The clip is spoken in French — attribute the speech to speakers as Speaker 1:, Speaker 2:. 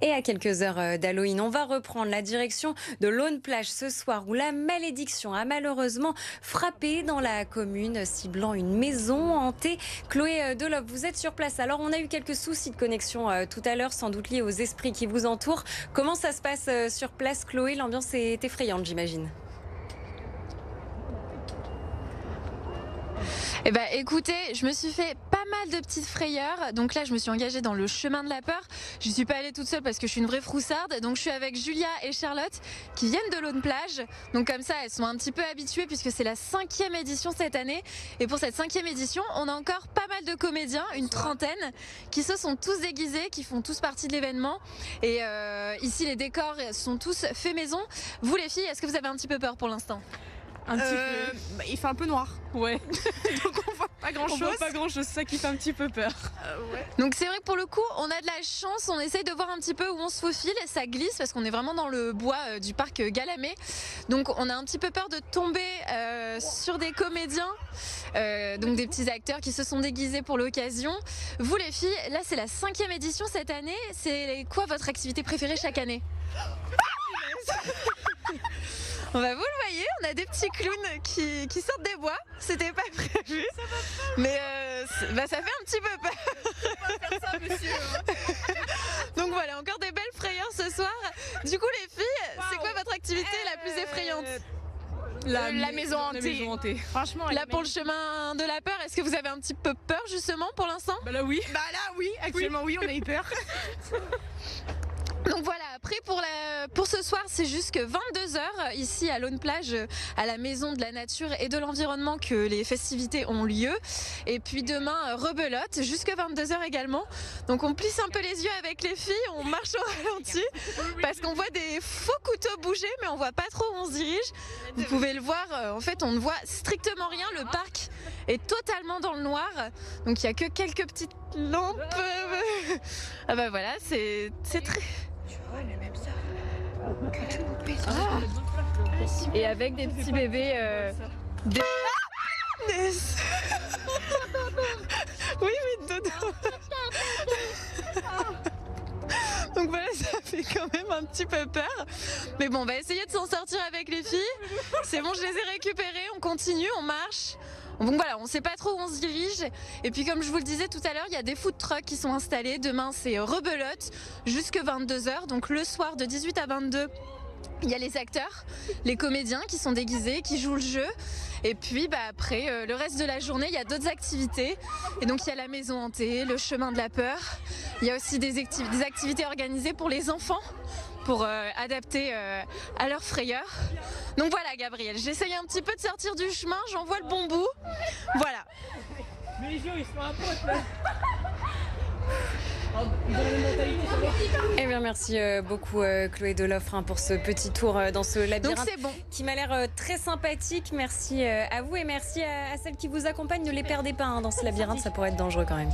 Speaker 1: Et à quelques heures d'Halloween, on va reprendre la direction de l'Aune-Plage ce soir où la malédiction a malheureusement frappé dans la commune, ciblant une maison hantée. Chloé Delhomme, vous êtes sur place. Alors, on a eu quelques soucis de connexion tout à l'heure, sans doute liés aux esprits qui vous entourent. Comment ça se passe sur place, Chloé? L'ambiance est effrayante, j'imagine.
Speaker 2: Eh ben, écoutez, je me suis fait pas mal de petites frayeurs. Donc là, je me suis engagée dans le chemin de la peur. Je suis pas allée toute seule parce que je suis une vraie froussarde. Donc je suis avec Julia et Charlotte qui viennent de l'Aune-Plage. Donc comme ça, elles sont un petit peu habituées puisque c'est la 5e édition cette année. Et pour cette 5e édition, on a encore pas mal de comédiens, une trentaine, qui se sont tous déguisés, qui font tous partie de l'événement. Et ici, les décors sont tous faits maison. Vous les filles, est-ce que vous avez un petit peu peur pour l'instant?
Speaker 3: Un petit peu.
Speaker 4: Il fait un peu noir.
Speaker 3: Ouais.
Speaker 4: Donc on voit pas grand
Speaker 3: On
Speaker 4: chose.
Speaker 3: voit pas grand chose, c'est ça qui fait un petit peu peur.
Speaker 4: Ouais.
Speaker 2: Donc c'est vrai que pour le coup, on a de la chance, on essaye de voir un petit peu où on se faufile, ça glisse parce qu'on est vraiment dans le bois du parc Galamé. Donc on a un petit peu peur de tomber sur des comédiens, donc des petits acteurs qui se sont déguisés pour l'occasion. Vous les filles, là c'est la 5e édition cette année, c'est quoi votre activité préférée chaque année? Vous le voyez, on a des petits clowns qui sortent des bois. C'était pas prévu, mais ça fait un petit peu peur. Donc voilà, encore des belles frayeurs ce soir. Du coup les filles, c'est quoi votre activité la plus effrayante?
Speaker 4: La maison hantée. Franchement.
Speaker 2: Là pour le chemin de la peur, est-ce que vous avez un petit peu peur justement pour l'instant?
Speaker 3: Bah là oui.
Speaker 4: Bah là oui, actuellement oui, on a eu peur.
Speaker 2: Donc voilà, après pour ce soir, c'est jusque 22 h ici à l'Aune-Plage, à la Maison de la Nature et de l'Environnement que les festivités ont lieu. Et puis demain, rebelote, jusque 22 h également. Donc on plisse un peu les yeux avec les filles, on marche au ralenti parce qu'on voit des faux couteaux bouger, mais on voit pas trop où on se dirige. Vous pouvez le voir, en fait on ne voit strictement rien, le parc est totalement dans le noir. Donc il n'y a que quelques petites lampes. Ah bah voilà, c'est très... Et avec des petits bébés des... Oui, dodo. Donc voilà, ça fait quand même un petit peu peur. Mais bon, on va essayer de s'en sortir avec les filles. C'est bon, je les ai récupérées, on continue, on marche. Donc voilà, on ne sait pas trop où on se dirige. Et puis comme je vous le disais tout à l'heure, il y a des food trucks qui sont installés. Demain, c'est rebelote jusque 22 h. Donc le soir de 18 à 22, il y a les acteurs, les comédiens qui sont déguisés, qui jouent le jeu. Et puis après, le reste de la journée, il y a d'autres activités. Et donc il y a la maison hantée, le chemin de la peur. Il y a aussi des activités organisées pour les enfants, pour adapter à leur frayeur. Donc voilà Gabriel, j'essaye un petit peu de sortir du chemin, j'en vois le bon bout. Voilà.
Speaker 3: Mais les gens ils sont un pote là.
Speaker 1: Eh bien, merci beaucoup Chloé Delhomme pour ce petit tour dans ce labyrinthe.
Speaker 2: Donc c'est bon.
Speaker 1: Qui m'a l'air très sympathique. Merci à vous et merci à celles qui vous accompagnent. Ne les perdez pas dans ce labyrinthe, ça pourrait être dangereux quand même.